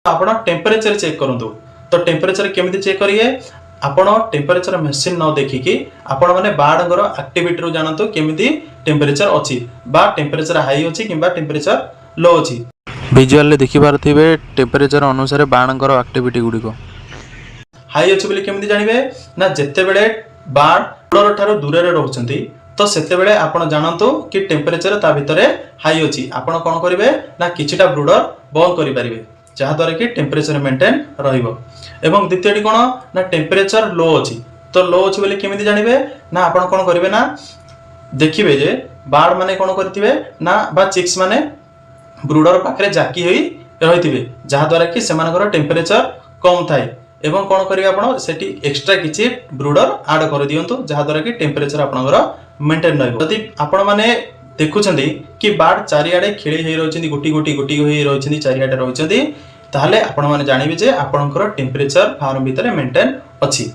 ଆପଣ temperature check करंतु। तो टेम्परेचर केमिति चेक करिए आपण टेम्परेचर मेसिन न देखिकी आपण माने बाडंगर एक्टिविटी रो जानंतु केमिति टेम्परेचर अछि बा टेम्परेचर हाई अछि किबा टेम्परेचर लो अछि। विजुअल रे देखि पारथिबे टेम्परेचर अनुसार बाणकर एक्टिविटी गुडी को हाई अछि बोली केमिति जानिबे ना जेते बेले बाड ब्रुडर ठारो दूर रे रहउछंती तो सेते बेले आपण जानंतु कि टेम्परेचर ता भितरे हाई अछि। आपण कोन करिवे ना किछिटा ब्रुडर बंद करि परिबे जहा द्वारा कि टेम्परेचर मेंटेन रहिबो। एवं द्वितीयटी कोन ना टेम्परेचर लो अछि। तो लो अछि बोली केमिति जानिबे ना आपण कोन करिवे ना देखिबे जे बाड माने कोन करथिबे ना बा चिक्स माने ब्रुडर पाखरे जाकी होई रहिथिबे जहा द्वारा कि सेमानकर टेम्परेचर कम थाए। एवं कोन करिवे आपण सेठी एक्स्ट्रा किछि ब्रुडर ऐड कर दियंतु जहा द्वारा कि टेम्परेचर आपनकर मेंटेन रहइबो। यदि आपण माने देखुछंती कि बाड चारियाडे खेली हेई रहउछंती गुटी गुटी गुटी होई रहउछंती चारियाडे रहउछंती ताहले आपण माने जानिबे जे आपनकर टेम्परेचर फार्म भितरे मेंटेन अछि।